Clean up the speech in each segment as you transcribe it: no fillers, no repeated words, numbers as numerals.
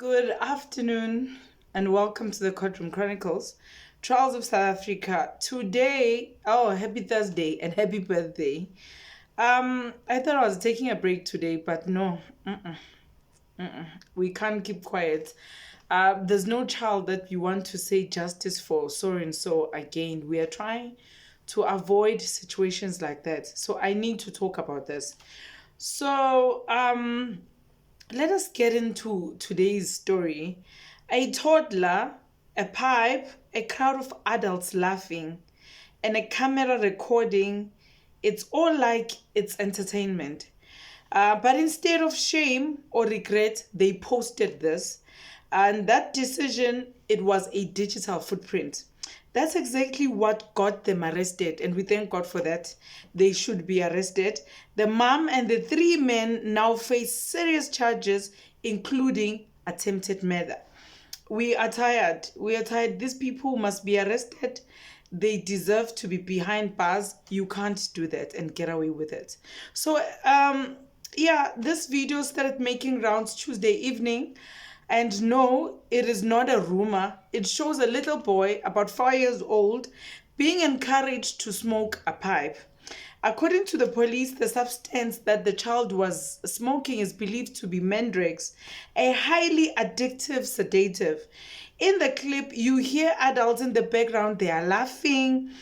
Good afternoon and welcome to the Courtroom Chronicles, Trials of South Africa. Today, happy Thursday and happy birthday. I thought I was taking a break today, but no, we can't keep quiet. There's no child that you want to say justice for so and so again. We are trying to avoid situations like that. So I need to talk about this. So, let us get into today's story. A toddler, a pipe, a crowd of adults laughing, and a camera recording. It's all like it's entertainment. But instead of shame or regret, they posted this. And that decision, it was a digital footprint. That's exactly what got them arrested, and we thank God for that. They should be arrested. The mom and the three men now face serious charges, including attempted murder. We are tired. These people must be arrested. They deserve to be behind bars. You can't do that and get away with it. So, this video started making rounds Tuesday evening. And no, it is not a rumor. It shows a little boy, about 4 years old, being encouraged to smoke a pipe. According to the police, the substance that the child was smoking is believed to be Mandrakes, a highly addictive sedative. In the clip, you hear adults in the background. They are laughing,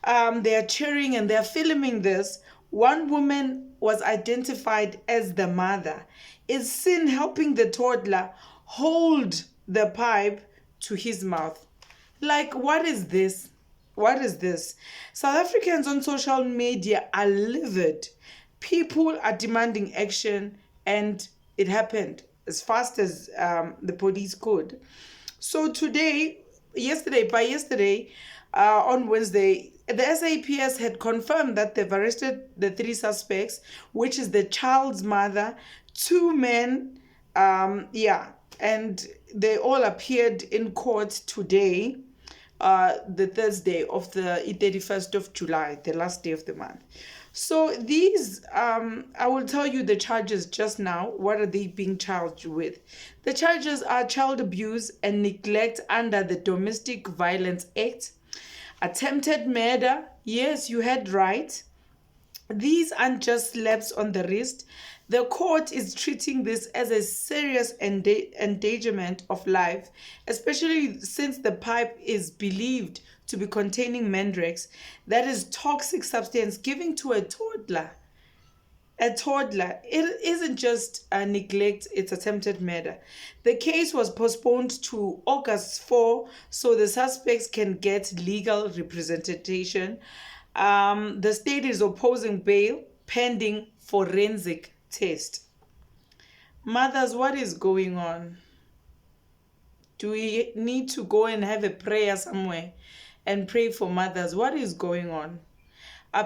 they are cheering, and they are filming this. One woman was identified as the mother, is seen helping the toddler hold the pipe to his mouth. Like, what is this? What is this? South Africans on social media are livid. People are demanding action, and it happened as fast as the police could. So yesterday, on Wednesday, the SAPS had confirmed that they've arrested the three suspects, which is the child's mother, two men, and they all appeared in court today, the Thursday of the 31st of July, the last day of the month. So these, I will tell you the charges just now. What are they being charged with? The charges are child abuse and neglect under the Domestic Violence Act, attempted murder. Yes, you heard right. These aren't just slaps on the wrist. The court is treating this as a serious endangerment of life, especially since the pipe is believed to be containing mandrakes, that is toxic substance given to a toddler. A toddler. It isn't just a neglect, it's attempted murder. The case was postponed to August 4 so the suspects can get legal representation. The state is opposing bail pending forensic test. Mothers, what is going on? Do we need to go and have a prayer somewhere and pray for mothers? What is going on?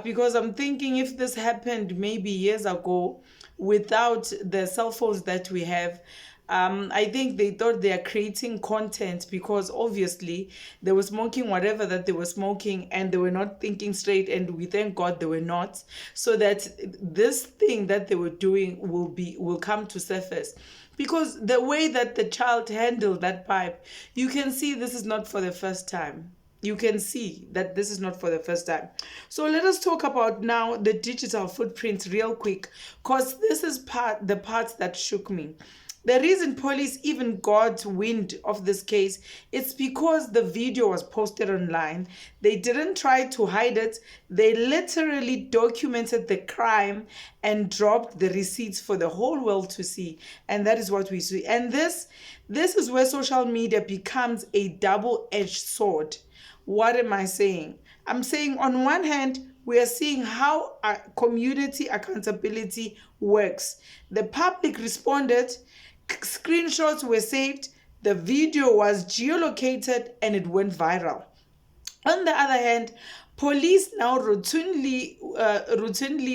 Because I'm thinking if this happened maybe years ago without the cell phones that we have, I think they thought they are creating content because obviously they were smoking whatever that they were smoking and they were not thinking straight, and we thank God they were not, so that this thing that they were doing will come to surface. Because the way that the child handled that pipe, you can see this is not for the first time. You can see that this is not for the first time. So let us talk about now the digital footprint real quick, because this is the part that shook me. The reason police even got wind of this case, it's because the video was posted online. They didn't try to hide it. They literally documented the crime and dropped the receipts for the whole world to see. And that is what we see. And this is where social media becomes a double-edged sword. What am I saying? I'm saying on one hand, we are seeing how community accountability works. The public responded, screenshots were saved, the video was geolocated, and it went viral. On the other hand, police now routinely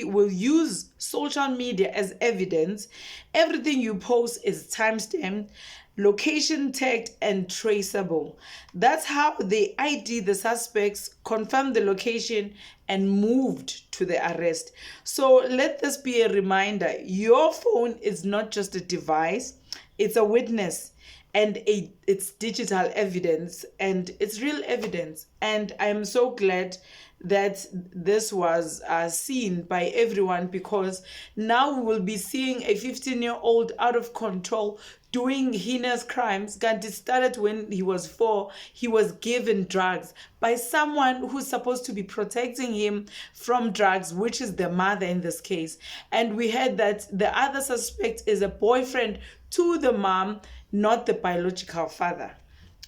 will use social media as evidence. Everything you post is timestamped, location tagged, and traceable. That's how they ID the suspects, confirm the location, and moved to the arrest. So let this be a reminder. Your phone is not just a device, it's a witness. and it's digital evidence, and it's real evidence. And I'm so glad that this was seen by everyone, because now we will be seeing a 15-year-old out of control doing heinous crimes. Gandhi started when he was 4. He was given drugs by someone who's supposed to be protecting him from drugs, which is the mother in this case. And we heard that the other suspect is a boyfriend to the mom, not the biological father.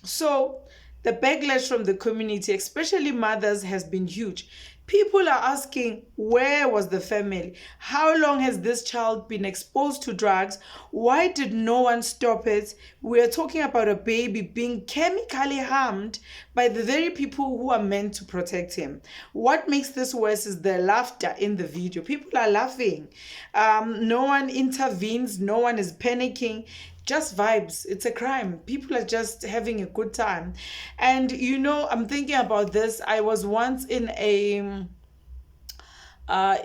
So the backlash from the community, especially mothers, has been huge. People are asking, where was the family? How long has this child been exposed to drugs? Why did no one stop it? We are talking about a baby being chemically harmed by the very people who are meant to protect him. What makes this worse is the laughter in the video. People are laughing. No one intervenes. No one is panicking. Just vibes. It's a crime. People are just having a good time. And I'm thinking about this. I was once in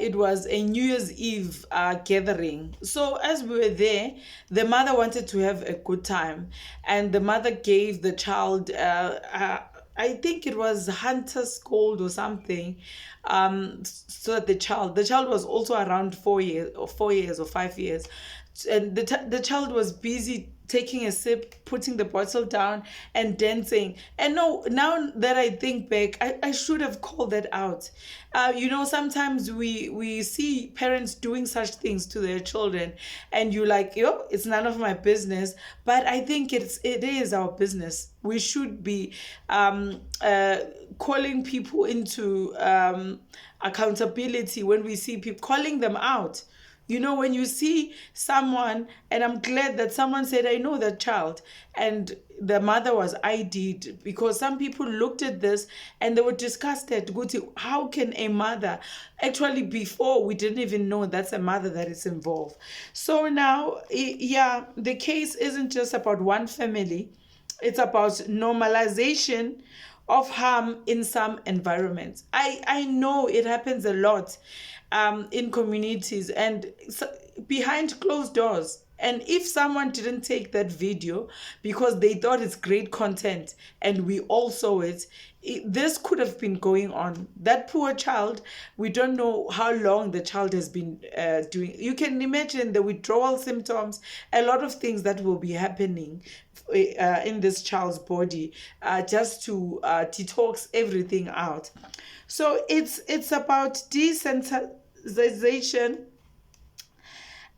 it was a New Year's Eve gathering. So as we were there, the mother wanted to have a good time, and the mother gave the child I think it was Hunter's Gold or something. So that the child was also around 4 years or 5 years, and the child was busy taking a sip, putting the bottle down, and dancing. And no, now that I think back, I should have called that out. Sometimes we see parents doing such things to their children, and you're like, yo, it's none of my business. But I think it is our business. We should be calling people into accountability when we see people, calling them out. When you see someone, and I'm glad that someone said, I know that child, and the mother was ID'd, because some people looked at this and they were disgusted. How can a mother, actually before we didn't even know that's a mother that is involved. So now, the case isn't just about one family. It's about normalization of harm in some environments. I know it happens a lot in communities and behind closed doors. And if someone didn't take that video because they thought it's great content and we all saw it, this could have been going on. That poor child, we don't know how long the child has been doing. You can imagine the withdrawal symptoms, a lot of things that will be happening in this child's body just to detox everything out. So it's about desensitization,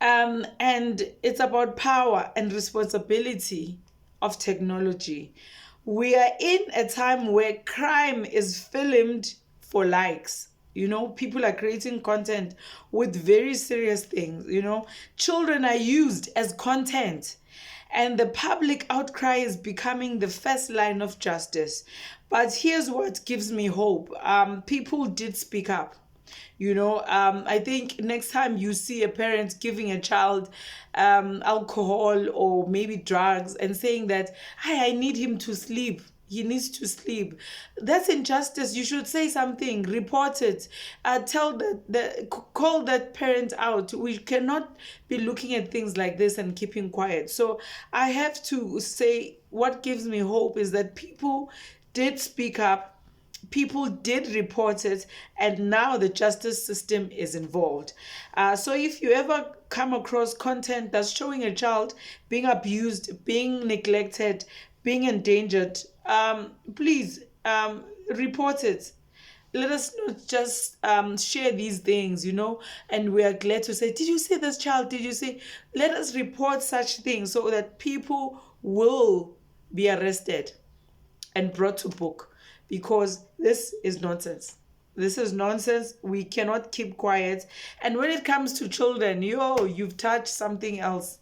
and it's about power and responsibility of technology. We are in a time where crime is filmed for likes. People are creating content with very serious things. Children are used as content, and the public outcry is becoming the first line of justice. But here's what gives me hope. People did speak up. I think next time you see a parent giving a child alcohol or maybe drugs and saying that, I need him to sleep. He needs to sleep. That's injustice. You should say something, report it, call that parent out. We cannot be looking at things like this and keeping quiet. So I have to say, what gives me hope is that people did speak up. People did report it, and now the justice system is involved. So if you ever come across content that's showing a child being abused, being neglected, being endangered, please report it. Let us not just share these things, and we are glad to say, did you see this child? Did you see? Let us report such things so that people will be arrested and brought to book. Because this is nonsense. This is nonsense. We cannot keep quiet. And when it comes to children, you've touched something else.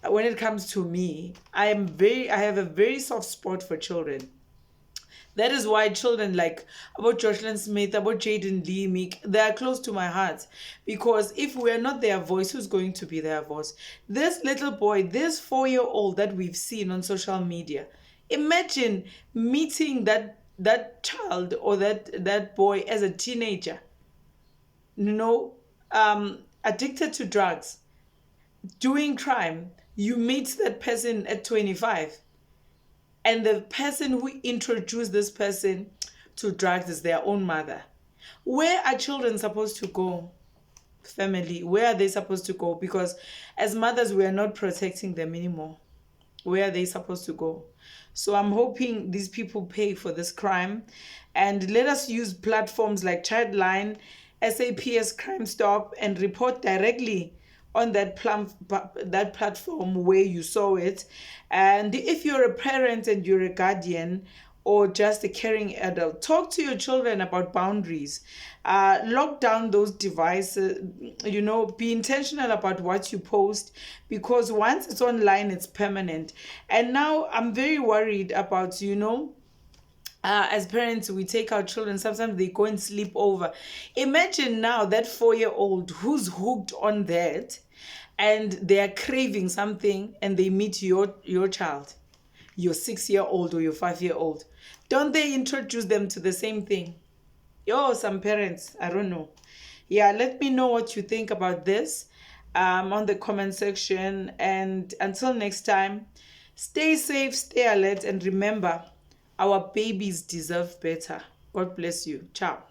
When it comes to me, I have a very soft spot for children. That is why children like about Jocelyn Smith, about Jaden Lee, Meek, they are close to my heart. Because if we are not their voice, who's going to be their voice? This little boy, this 4-year-old that we've seen on social media, imagine meeting that child or that boy as a teenager, addicted to drugs, doing crime. You meet that person at 25. and the person who introduced this person to drugs is their own mother. Where are children supposed to go? Family, where are they supposed to go? Because as mothers, we are not protecting them anymore. Where are they supposed to go? So I'm hoping these people pay for this crime, and let us use platforms like Childline, SAPS Crime Stop, and report directly on that platform where you saw it. And if you're a parent and you're a guardian or just a caring adult, talk to your children about boundaries. Lock down those devices, be intentional about what you post, because once it's online, it's permanent. And now I'm very worried about, as parents, we take our children, sometimes they go and sleep over. Imagine now that 4-year-old who's hooked on that, and they are craving something, and they meet your child, your 6-year-old or your 5-year-old. Don't they introduce them to the same thing? Some parents, I don't know. Yeah, let me know what you think about this on the comment section. And until next time, stay safe, stay alert, and remember, our babies deserve better. God bless you. Ciao.